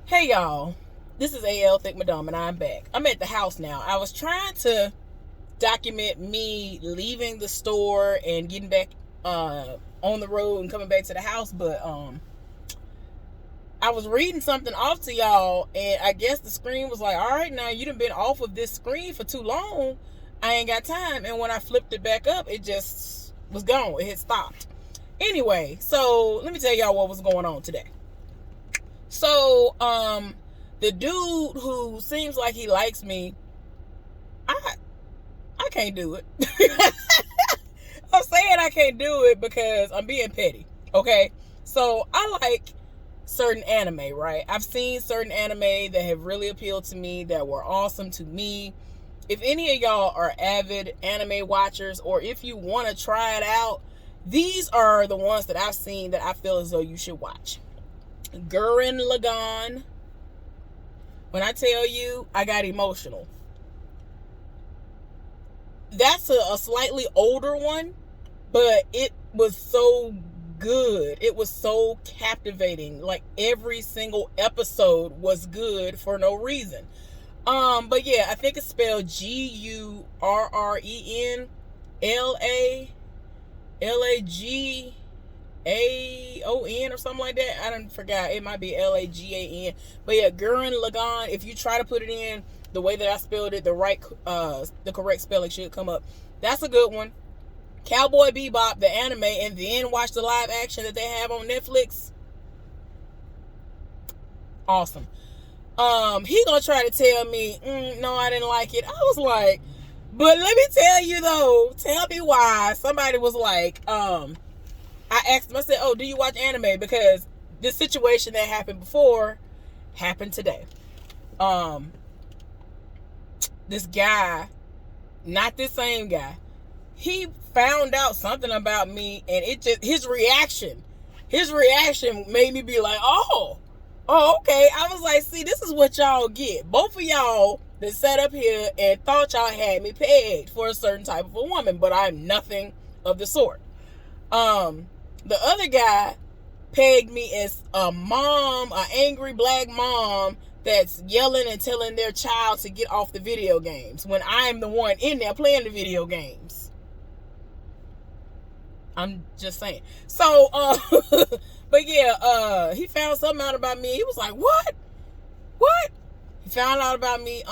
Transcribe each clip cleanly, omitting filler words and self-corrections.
Hey y'all, this is AL Thick Madame and I'm back. I'm at the house now. I was trying to document me leaving the store and getting back on the road and coming back to the house, but I was reading something off to y'all and I guess the screen was like, alright, now you done been off of this screen for too long. I ain't got time. And when I flipped it back up, it just was gone. It had stopped. Anyway, so let me tell y'all what was going on today. So, the dude who seems like he likes me, I can't do it. I'm saying I can't do it because I'm being petty. Okay? So, I like certain anime, right? I've seen certain anime that have really appealed to me, that were awesome to me. If any of y'all are avid anime watchers, or if you want to try it out, these are the ones that I've seen that I feel as though you should watch. Gurren Lagann. When I tell you, I got emotional. That's a slightly older one, but it was so good. It was so captivating. Like every single episode was good for no reason. But yeah, I think it's spelled GURRENLAGAON or something like that. I don't forgot. It might be LAGAN. But yeah, Gurren Lagann. If you try to put it in the way that I spelled it, the correct spelling should come up. That's a good one. Cowboy Bebop, the anime, and then watch the live action that they have on Netflix. Awesome. He gonna try to tell me, no, I didn't like it. I was like, but let me tell you though, tell me why. Somebody was like, I asked him, I said, oh, do you watch anime? Because this situation that happened before happened today. This guy, not this same guy, he found out something about me, and his reaction made me be like, oh, okay. I was like, see, this is what y'all get. Both of y'all that sat up here and thought y'all had me pegged for a certain type of a woman, but I'm nothing of the sort. The other guy pegged me as a mom, an angry black mom that's yelling and telling their child to get off the video games when I'm the one in there playing the video games. I'm just saying. So, but yeah, he found something out about me. He was like, what? He found out about me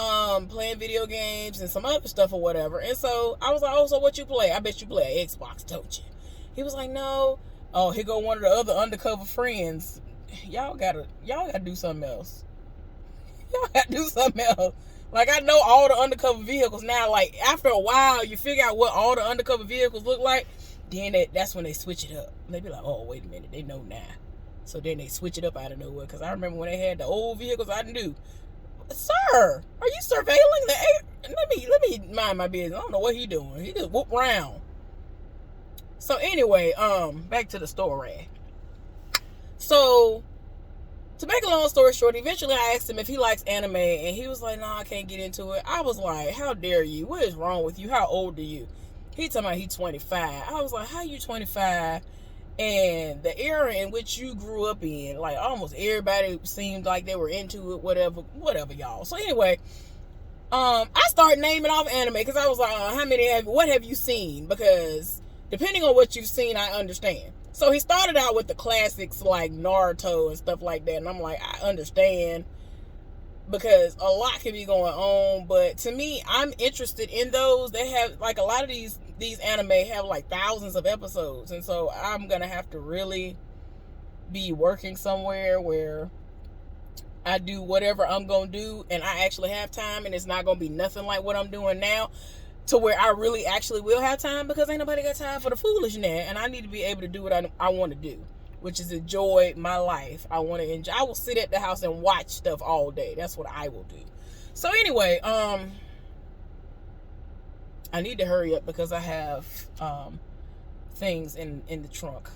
playing video games and some other stuff or whatever. And so I was like, oh, so what you play? I bet you play an Xbox, don't you? He was like, no. Oh, here go one of the other undercover friends. Y'all gotta do something else. Y'all gotta do something else. Like, I know all the undercover vehicles now. Like, after a while, you figure out what all the undercover vehicles look like. Then that's when they switch it up. They be like, oh, wait a minute, they know now. So then they switch it up out of nowhere. Because I remember when they had the old vehicles, I knew. Sir, are you surveilling the air? Let me mind my business. I don't know what he doing. He just whoop round. So anyway, back to the story. So, to make a long story short, eventually I asked him if he likes anime, and he was like, no, I can't get into it. I was like, how dare you? What is wrong with you? How old are you? He talking about he's 25. I was like, how you 25? And the era in which you grew up in, like almost everybody seemed like they were into it, whatever, y'all. So anyway, I started naming off anime because I was like, what have you seen? Because depending on what you've seen, I understand. So he started out with the classics like Naruto and stuff like that. And I'm like, I understand because a lot can be going on. But to me, I'm interested in those. They have, like, a lot of these anime have like thousands of episodes. And so I'm going to have to really be working somewhere where I do whatever I'm going to do and I actually have time, and it's not going to be nothing like what I'm doing now, to where I really actually will have time, because ain't nobody got time for the foolishness, and I need to be able to do what I want to do, which is enjoy my life. I want to enjoy. I will sit at the house and watch stuff all day. That's what I will do. So anyway, I need to hurry up because I have things in the trunk.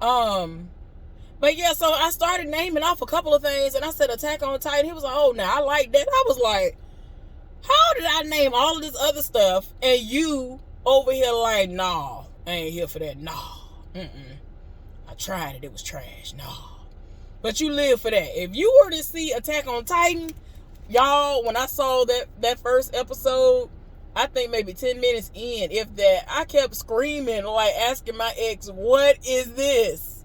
But yeah, so I started naming off a couple of things, and I said Attack on Titan. He was like, oh, now I like that. I was like, how did I name all of this other stuff and you over here like, nah, I ain't here for that. Nah, I tried it. It was trash. Nah. But you live for that. If you were to see Attack on Titan, y'all, when I saw that first episode, I think maybe 10 minutes in, if that, I kept screaming, like asking my ex, what is this?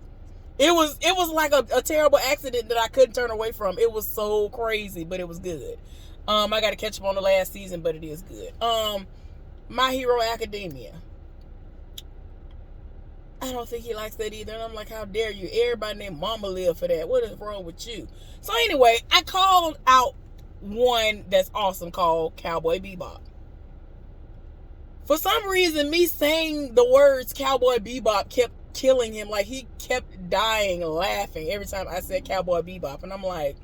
It was like a terrible accident that I couldn't turn away from. It was so crazy, but it was good. I got to catch up on the last season, but it is good. My Hero Academia. I don't think he likes that either. And I'm like, how dare you? Everybody named Mama live for that. What is wrong with you? So anyway, I called out one that's awesome called Cowboy Bebop. For some reason, me saying the words Cowboy Bebop kept killing him. Like, he kept dying laughing every time I said Cowboy Bebop. And I'm like...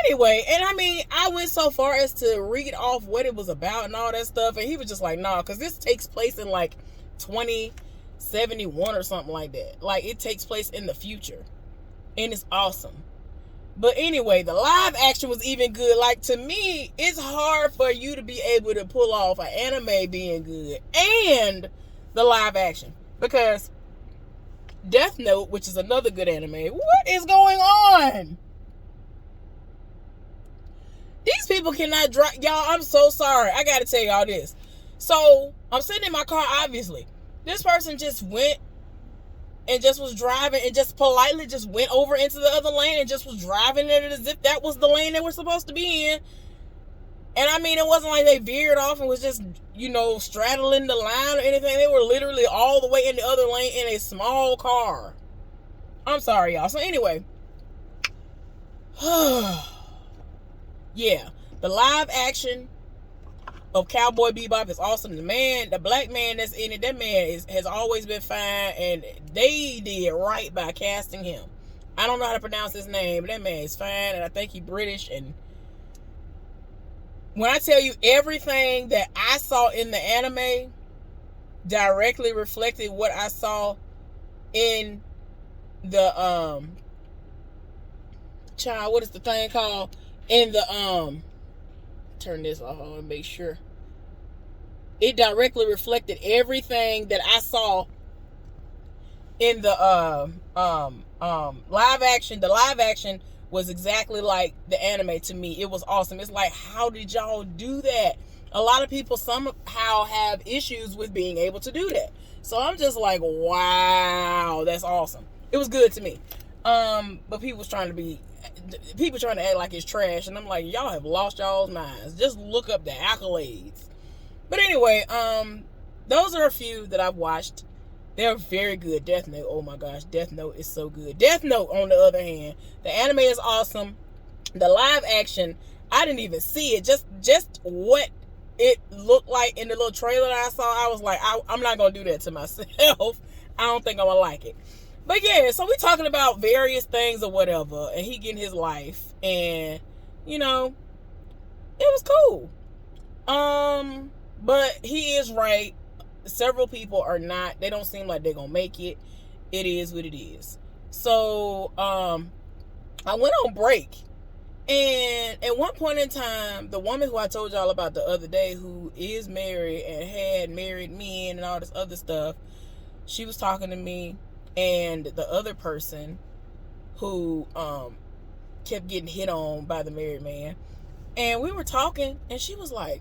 Anyway, and I mean, I went so far as to read off what it was about and all that stuff. And he was just like, nah, because this takes place in like 2071 or something like that. Like, it takes place in the future. And it's awesome. But anyway, the live action was even good. Like, to me, it's hard for you to be able to pull off an anime being good and the live action. Because Death Note, which is another good anime, what is going on? These people cannot drive. Y'all, I'm so sorry. I got to tell y'all this. So, I'm sitting in my car, obviously. This person just went and just was driving and just politely just went over into the other lane and just was driving it as if that was the lane they were supposed to be in. And I mean, it wasn't like they veered off and was just, you know, straddling the line or anything. They were literally all the way in the other lane in a small car. I'm sorry, y'all. So anyway. Yeah. The live action of Cowboy Bebop is awesome. The black man that's in it, that man has always been fine, and they did right by casting him. I don't know how to pronounce his name, but that man is fine, and I think he's British. And when I tell you everything that I saw in the anime directly reflected what I saw in the child, what is the thing called? In the turn this off and make sure. It directly reflected everything that I saw in the live action. The live action was exactly like the anime to me. It was awesome. It's like, how did y'all do that? A lot of people somehow have issues with being able to do that. So I'm just like, wow, that's awesome. It was good to me. But people trying to act like it's trash, and I'm like, y'all have lost y'all's minds. Just look up the accolades. But anyway, those are a few that I've watched. They're very good. Death Note, oh my gosh, Death Note is so good. Death Note, on the other hand, the anime is awesome. The live action, I didn't even see it. Just what it looked like in the little trailer that I saw, I was like, I'm not gonna do that to myself. I don't think I'm gonna like it. But yeah, so we talking about various things or whatever, and he getting his life, and you know, it was cool. But he is right. Several people are not. They don't seem like they're gonna make it. It is what it is. So I went on break, and at one point in time, the woman who I told y'all about the other day, who is married and had married men and all this other stuff, she was talking to me. And the other person who kept getting hit on by the married man, and we were talking, and she was like,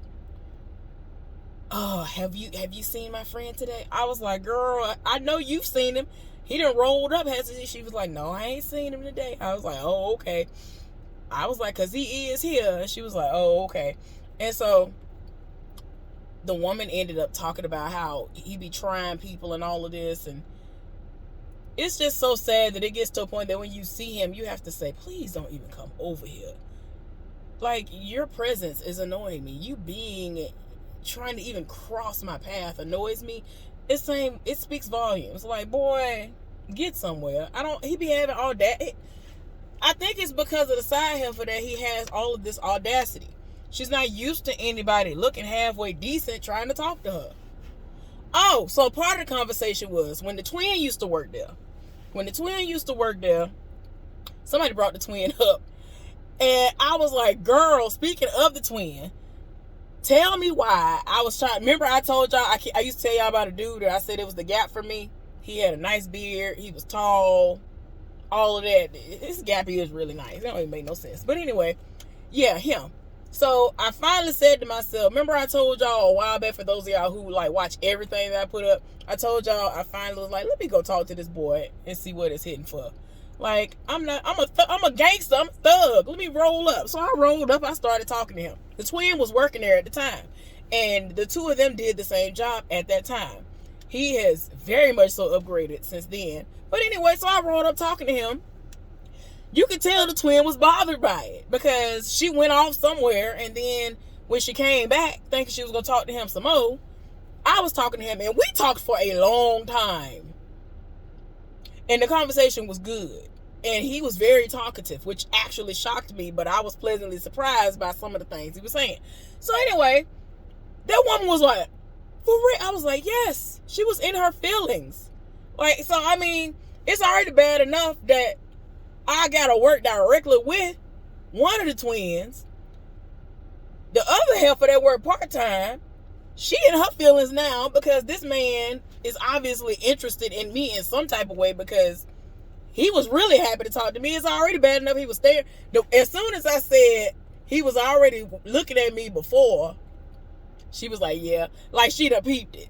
oh, have you seen my friend today? I was like, girl, I know you've seen him. He done rolled up, hasn't he? She was like, no, I ain't seen him today. I was like, oh, okay. I was like, because he is here. And she was like, oh, okay. And so the woman ended up talking about how he be trying people and all of this, and it's just so sad that it gets to a point that when you see him, you have to say, please don't even come over here. Like, your presence is annoying me. You trying to even cross my path annoys me. It speaks volumes. Like, boy, get somewhere. He be having all that. I think it's because of the side heifer that he has all of this audacity. She's not used to anybody looking halfway decent trying to talk to her. Oh, so part of the conversation was when the twin used to work there. Somebody brought the twin up. And I was like, girl, speaking of the twin, tell me why remember I told y'all, I used to tell y'all about a dude that I said it was the gap for me. He had a nice beard. He was tall. all of that. This gap is really nice. It don't even make no sense. But anyway, yeah, him. So I finally said to myself, remember I told y'all a while back, for those of y'all who like watch everything that I put up, I told y'all I finally was like, let me go talk to this boy and see what it's hitting for. Like, I'm a gangster, I'm a thug. Let me roll up. So I rolled up, I started talking to him. The twin was working there at the time. And the two of them did the same job at that time. He has very much so upgraded since then. But anyway, so I rolled up talking to him. You could tell the twin was bothered by it because she went off somewhere, and then when she came back thinking she was going to talk to him some more, I was talking to him, and we talked for a long time. And the conversation was good. And he was very talkative, which actually shocked me, but I was pleasantly surprised by some of the things he was saying. So anyway, that woman was like, for real? I was like, yes. She was in her feelings. Like, so, I mean, it's already bad enough that I gotta work directly with one of the twins. The other half of that work part-time. She in her feelings now because this man is obviously interested in me in some type of way, because he was really happy to talk to me. It's already bad enough he was there. As soon as I said he was already looking at me before, she was like, yeah. Like, she done peeped it.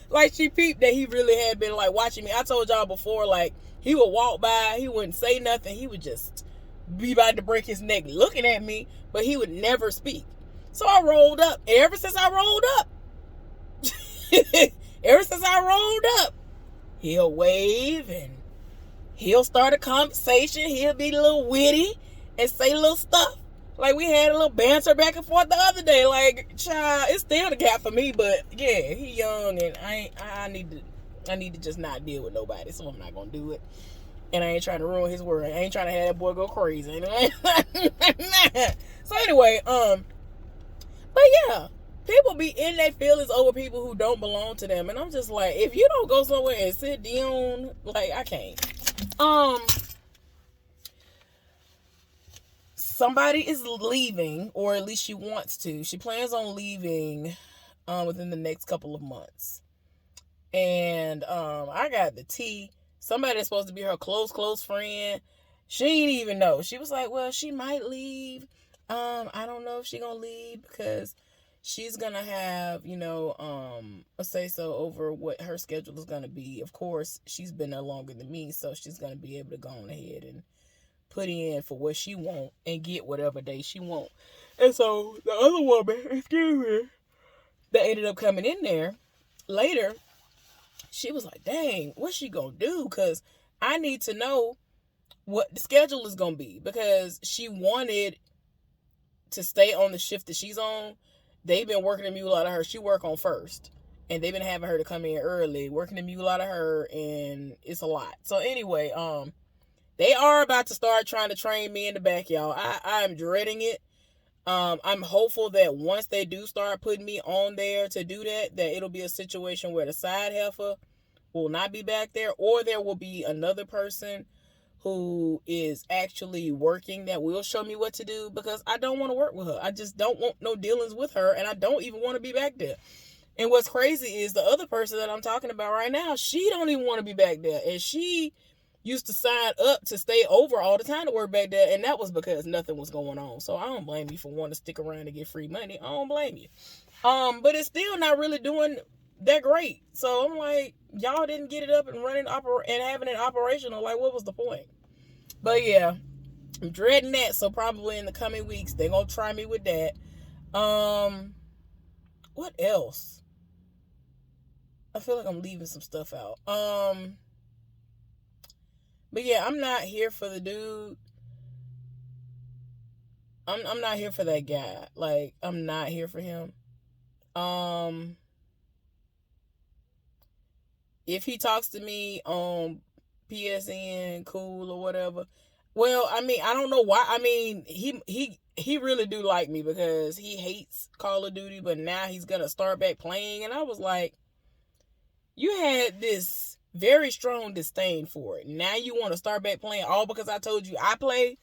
Like, she peeped that he really had been, like, watching me. I told y'all before, like, he would walk by, he wouldn't say nothing. He would just be about to break his neck looking at me, but he would never speak. So I rolled up. And ever since I rolled up, he'll wave and he'll start a conversation. He'll be a little witty and say little stuff. Like, we had a little banter back and forth the other day. Like, child, it's still the gap for me, but yeah, he young, and I need to just not deal with nobody, so I'm not gonna do it. And I ain't trying to ruin his world. I ain't trying to have that boy go crazy. So anyway, but yeah, people be in their feelings over people who don't belong to them, and I'm just like, if you don't go somewhere and sit down, like, I can't. Somebody is leaving, or at least she wants to. She plans on leaving within the next couple of months. And I got the tea. Somebody that's supposed to be her close friend, she ain't even know. She was like, well, she might leave. I don't know if she gonna leave because she's gonna have, a say-so over what her schedule is gonna be. Of course, she's been there longer than me, so she's gonna be able to go on ahead and put in for what she want and get whatever day she want. And so the other woman, that ended up coming in there later, she was like, dang, what's she gonna do? Because I need to know what the schedule is gonna be, because she wanted to stay on the shift that she's on. They've been working the mule out of her. She work on first, and they've been having her to come in early, working the mule out of her, and it's a lot. So anyway, they are about to start trying to train me in the back, y'all. I'm dreading it. I'm hopeful that once they do start putting me on there to do that it'll be a situation where the side heifer will not be back there, or there will be another person who is actually working that will show me what to do, because I don't want to work with her. I just don't want no dealings with her, and I don't even want to be back there. And what's crazy is the other person that I'm talking about right now, she don't even want to be back there, and she used to sign up to stay over all the time to work back there, and that was because nothing was going on. So I don't blame you for wanting to stick around to get free money. I don't blame you. But it's still not really doing that great. So I'm like, y'all didn't get it up and running and having it operational. Like, what was the point? But yeah, I'm dreading that. So probably in the coming weeks, they're gonna try me with that. What else? I feel like I'm leaving some stuff out. But yeah, I'm not here for the dude. I'm not here for that guy. Like, I'm not here for him. If he talks to me on PSN, cool or whatever. Well, I mean, I don't know why. I mean, he really do like me because he hates Call of Duty, but now he's gonna start back playing, and I was like, you had this very strong disdain for it. Now you want to start back playing all because I told you I play?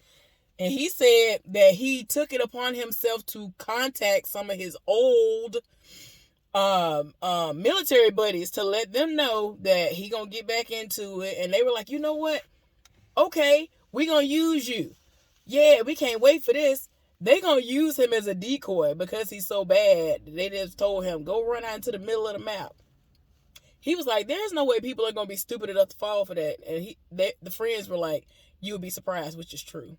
And he said that he took it upon himself to contact some of his old military buddies to let them know that he gonna get back into it. And they were like, you know what? Okay, we gonna use you. Yeah, we can't wait for this. They gonna use him as a decoy because he's so bad. They just told him, go run out into the middle of the map. He was like, there's no way people are gonna be stupid enough to fall for that. And the friends were like, you'll be surprised, which is true.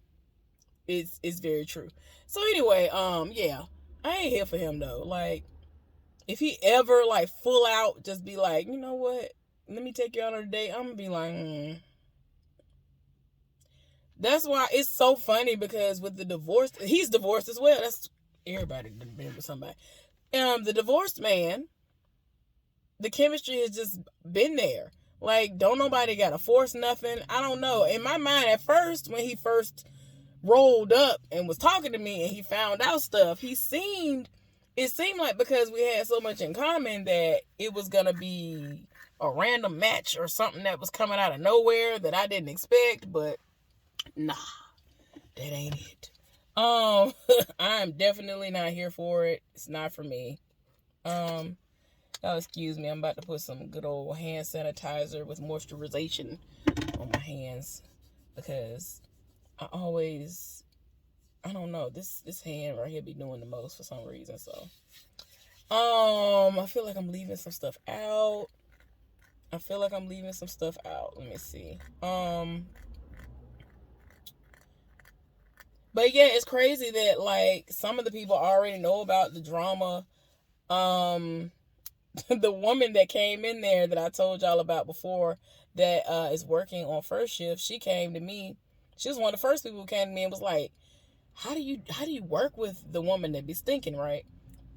It's very true. So anyway, yeah, I ain't here for him though. Like, if he ever like full out just be like, you know what, let me take you out on a date, I'm gonna be like, That's why it's so funny, because with the divorce, he's divorced as well. That's everybody done been with somebody. The divorced man, the chemistry has just been there. Like, don't nobody gotta force nothing. I don't know. In my mind, at first, when he first rolled up and was talking to me and he found out stuff, it seemed like because we had so much in common that it was gonna be a random match or something that was coming out of nowhere that I didn't expect, but nah, that ain't it. I'm definitely not here for it. It's not for me. Excuse me, I'm about to put some good old hand sanitizer with moisturization on my hands, because I don't know, this hand right here be doing the most for some reason. So I feel like I'm leaving some stuff out. Let me see. But yeah, it's crazy that like some of the people already know about the drama. The woman that came in there that I told y'all about before that is working on first shift, she came to me. She was one of the first people who came to me and was like, how do you work with the woman that be stinking, right?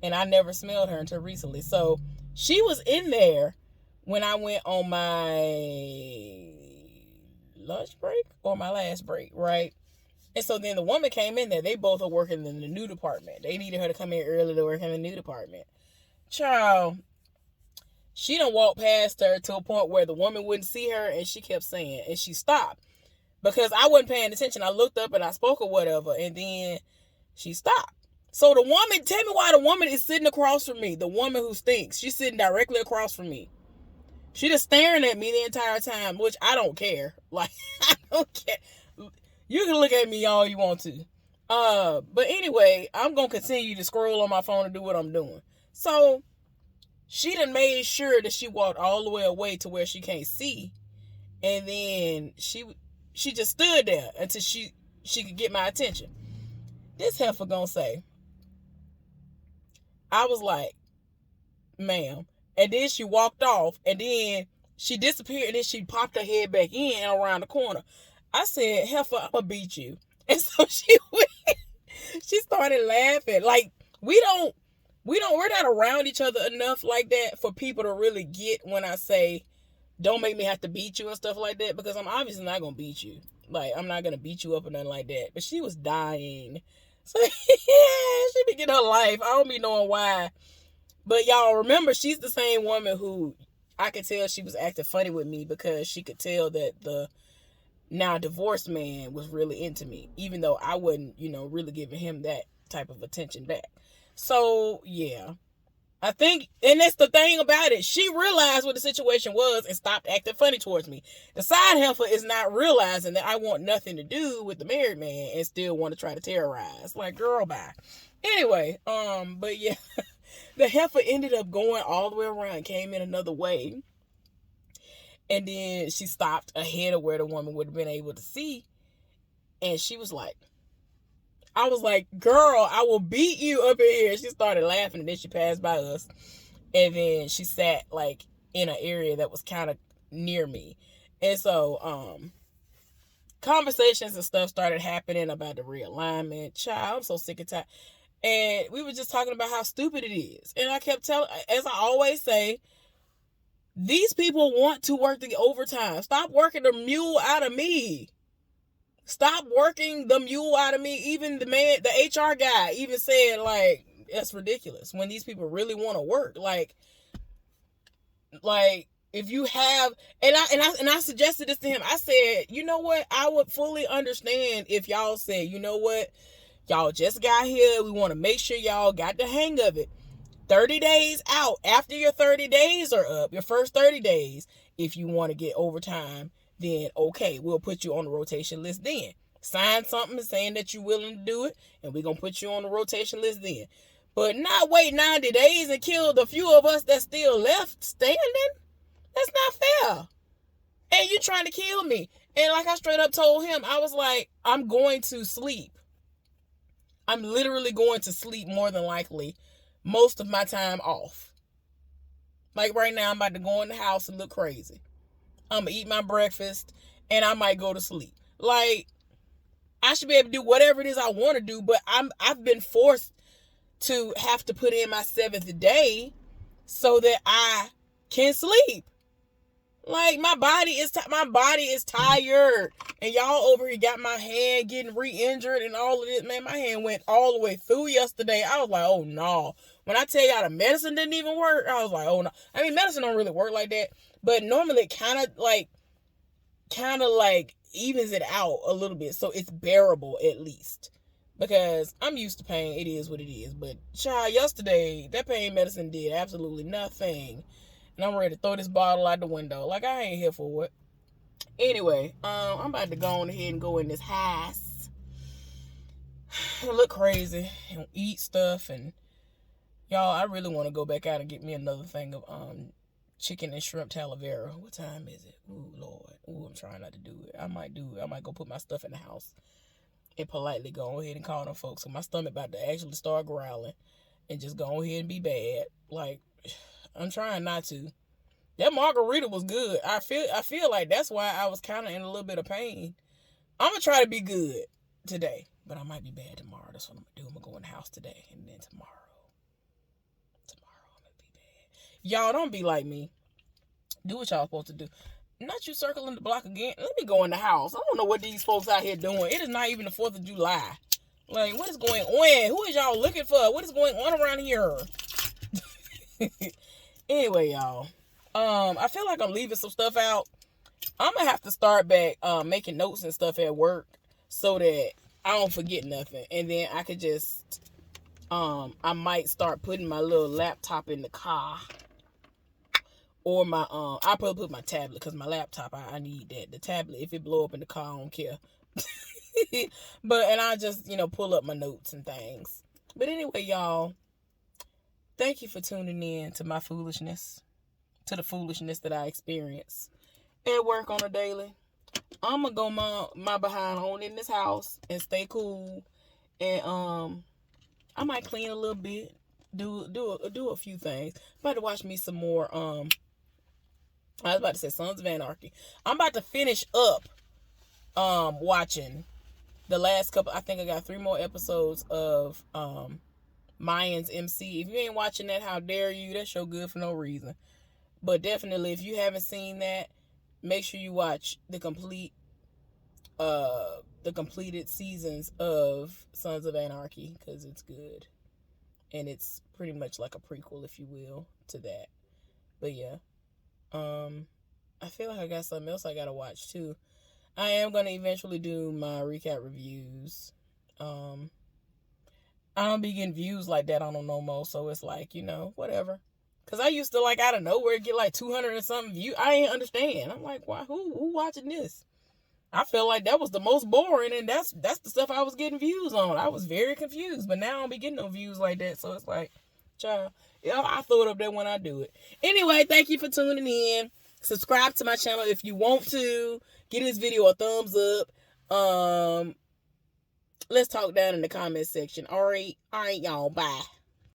And I never smelled her until recently. So she was in there when I went on my lunch break or my last break, right? And so then the woman came in there. They both are working in the new department. They needed her to come in early to work in the new department. Child, she done walked past her to a point where the woman wouldn't see her, and she kept saying, and she stopped. Because I wasn't paying attention. I looked up and I spoke or whatever, and then she stopped. So the woman, tell me why the woman is sitting across from me. The woman who stinks. She's sitting directly across from me. She just staring at me the entire time, which I don't care. Like, I don't care. You can look at me all you want to. But anyway, I'm going to continue to scroll on my phone and do what I'm doing. So she done made sure that she walked all the way away to where she can't see. And then she just stood there until she could get my attention. This heifer gonna say, I was like, ma'am. And then she walked off, and then she disappeared, and then she popped her head back in and around the corner. I said, heifer, I'm gonna beat you. And so she started laughing. Like, we're not around each other enough like that for people to really get when I say, don't make me have to beat you and stuff like that, because I'm obviously not going to beat you. Like, I'm not going to beat you up or nothing like that. But she was dying. So, yeah, she be getting her life. I don't be knowing why. But y'all remember, she's the same woman who I could tell she was acting funny with me, because she could tell that the now divorced man was really into me, even though I wasn't, really giving him that type of attention back. So, yeah. I think, and that's the thing about it, she realized what the situation was and stopped acting funny towards me. The side heifer is not realizing that I want nothing to do with the married man and still want to try to terrorize. Like, girl, bye. Anyway, but yeah, the heifer ended up going all the way around, came in another way, and then she stopped ahead of where the woman would have been able to see, and she was like, I was like, girl, I will beat you up in here. She started laughing, and then she passed by us. And then she sat, like, in an area that was kind of near me. And so, conversations and stuff started happening about the realignment. Child, I'm so sick and tired. And we were just talking about how stupid it is. And I kept telling, as I always say, these people want to work the overtime. Stop working the mule out of me. Stop working the mule out of me. Even the HR guy even said, like, that's ridiculous when these people really want to work. Like if you have, and I suggested this to him. I said, you know what? I would fully understand if y'all said, you know what? Y'all just got here. We want to make sure y'all got the hang of it. 30 days out, after your 30 days are up, your first 30 days, if you want to get overtime, then okay, we'll put you on the rotation list then. Sign something saying that you're willing to do it, and we're going to put you on the rotation list then. But not wait 90 days and kill the few of us that's still left standing. That's not fair. And you trying to kill me. And like I straight up told him, I was like, I'm going to sleep. I'm literally going to sleep more than likely most of my time off. Like right now, I'm about to go in the house and look crazy. I'm going to eat my breakfast and I might go to sleep. Like, I should be able to do whatever it is I want to do, but I've been forced to have to put in my 7th day so that I can sleep. Like, my body is tired. And y'all over here got my hand getting re-injured and all of this. Man, my hand went all the way through yesterday. I was like, oh no. When I tell y'all the medicine didn't even work, I was like, oh no. I mean, medicine don't really work like that. But normally it kind of like evens it out a little bit. So it's bearable at least. Because I'm used to pain. It is what it is. But child, yesterday, that pain medicine did absolutely nothing. And I'm ready to throw this bottle out the window. Like, I ain't here for it. Anyway, I'm about to go on ahead and go in this house. And look crazy. And eat stuff. And, y'all, I really want to go back out and get me another thing of chicken and shrimp talavera. What time is it? Ooh, Lord. Ooh, I'm trying not to do it. I might do it. I might go put my stuff in the house and politely go ahead and call them folks. So my stomach about to actually start growling and just go ahead and be bad. Like, I'm trying not to. That margarita was good. I feel like that's why I was kind of in a little bit of pain. I'm going to try to be good today, but I might be bad tomorrow. That's what I'm going to do. I'm going to go in the house today, and then tomorrow I'm going to be bad. Y'all, don't be like me. Do what y'all supposed to do. Not you circling the block again. Let me go in the house. I don't know what these folks out here doing. It is not even the 4th of July. Like, what is going on? Who is y'all looking for? What is going on around here? Anyway, y'all. I feel like I'm leaving some stuff out. I'm going to have to start back making notes and stuff at work so that I don't forget nothing. And then I could just, I might start putting my little laptop in the car. Or my, I probably put my tablet because my laptop, I need that. The tablet, if it blow up in the car, I don't care. And I just, pull up my notes and things. But anyway, y'all, thank you for tuning in to my foolishness, to the foolishness that I experience at work on a daily. I'm going to go my behind on in this house and stay cool. And I might clean a little bit, do a few things. I'm about to watch me some more, I was about to say Sons of Anarchy. I'm about to finish up watching the last couple. I think I got 3 more episodes of Mayans MC. If you ain't watching that, how dare you? That show good for no reason. But definitely, if you haven't seen that, make sure you watch the completed seasons of Sons of Anarchy, because it's good. And it's pretty much like a prequel, if you will, to that. But yeah. I feel like I got something else I gotta watch too. I am gonna eventually do my recap reviews. I don't be getting views like that on them no more, so it's like, whatever. Cause I used to, like, out of nowhere get like 200 and something views. I ain't understand. I'm like, why? Who watching this? I feel like that was the most boring, and that's the stuff I was getting views on. I was very confused, but now I don't be getting no views like that. So it's like, child, I throw it up there when I do it. Anyway, thank you for tuning in. Subscribe to my channel if you want to. Give this video a thumbs up. Let's talk down in the comment section. All right, y'all. Bye.